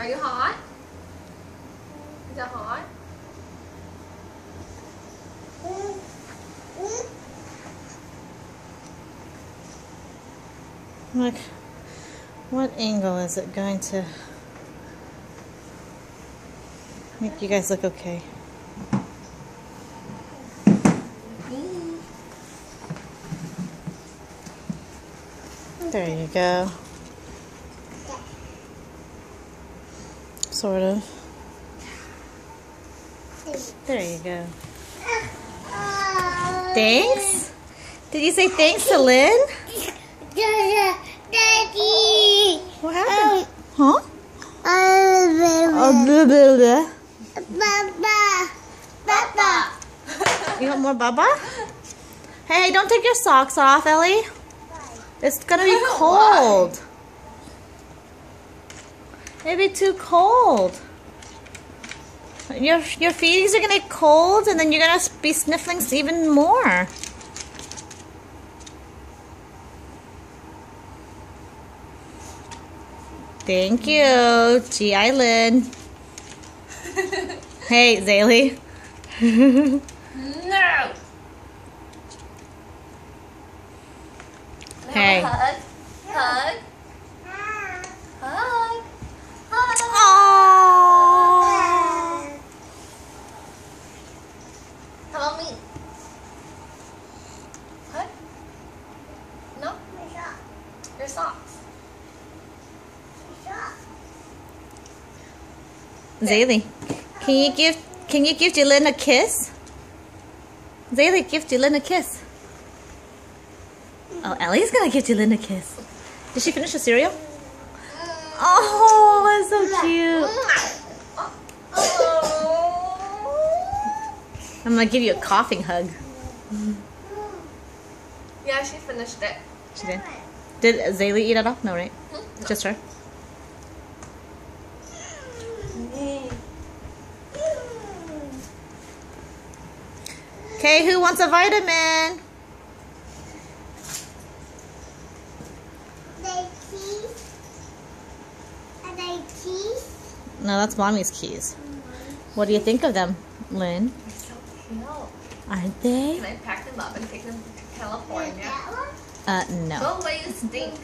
Are you hot? Is it hot? Look, what angle is it going to make you guys look okay? There you go. Sort of. There you go. Thanks? Did you say thanks to Lynn? Daddy. What happened? Huh? Baba. You want more Baba? Hey, don't take your socks off, Ellie. It's gonna be cold. It'd be too cold. Your feeties are gonna get cold, and then you're gonna be sniffling even more. Thank you, G.I. Lynn. Hey, Zaylee. No. Hey. Hug. Hug. Hug. Hug. Aww. How about me? Hug. No. Your socks. Zaylee, can you give Jalen a kiss? Zaylee, give Jalen a kiss. Oh, Ellie's gonna give Jalen a kiss. Did she finish the cereal? Oh, that's so cute. I'm gonna give you a coughing hug. Yeah, she finished it. She did. Did Zaylee eat it all? No, right? Just her. Okay, who wants a vitamin? No, that's Mommy's keys. What do you think of them, Lynn? They're so cute. Aren't they? Can I pack them up and take them to California? No. Go away, you stink.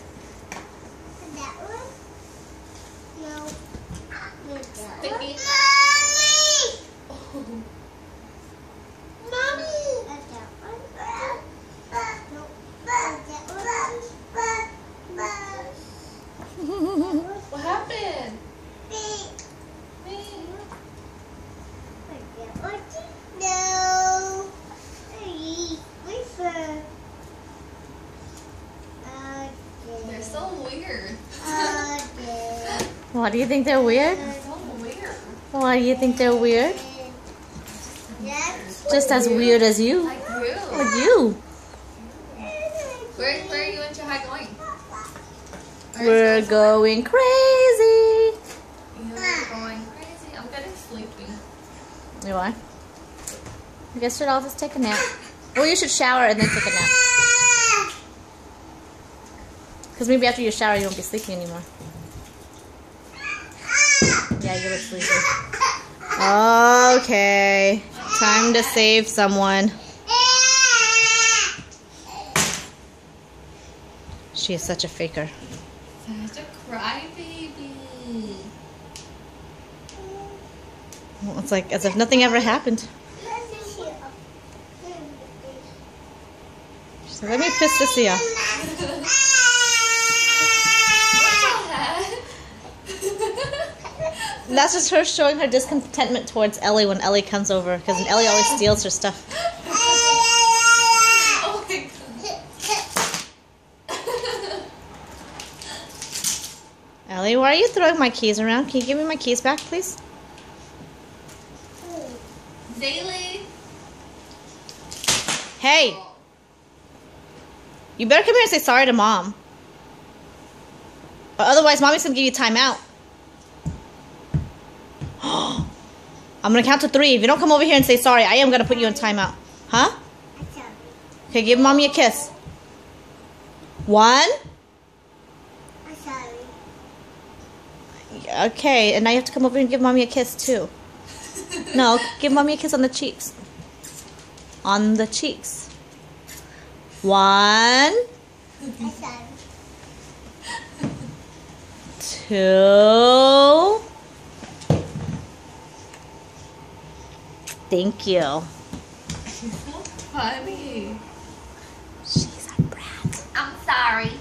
Stinky. What happened? They're so weird. Why do you think they're weird? They're so weird. Why do you think they're weird? Just as weird as you. Like you. Like you. Where are you and Jahai going? We're going crazy. You're going crazy. I'm getting sleepy. You are? I guess you'll all just take a nap. Or you should shower and then take a nap. Because maybe after you shower you won't be sleeping anymore. Yeah, you look sleepy. Okay. Time to save someone. She is such a faker. Such a crybaby. Well, it's like as if nothing ever happened. She's like, let me piss Sissy off. That's just her showing her discontentment towards Ellie when Ellie comes over, because Ellie always steals her stuff. Oh my God. Ellie, why are you throwing my keys around? Can you give me my keys back, please? Zaylee. Hey! You better come here and say sorry to Mom. Or otherwise, Mommy's going to give you time out. I'm going to count to 3. If you don't come over here and say sorry, I am going to put you in timeout. Huh? Okay, give Mommy a kiss. 1. Okay, and now you have to come over and give mommy a kiss too. No, give mommy a kiss on the cheeks. On the cheeks. 1, 2. Thank you. She's so funny. She's a brat. I'm sorry.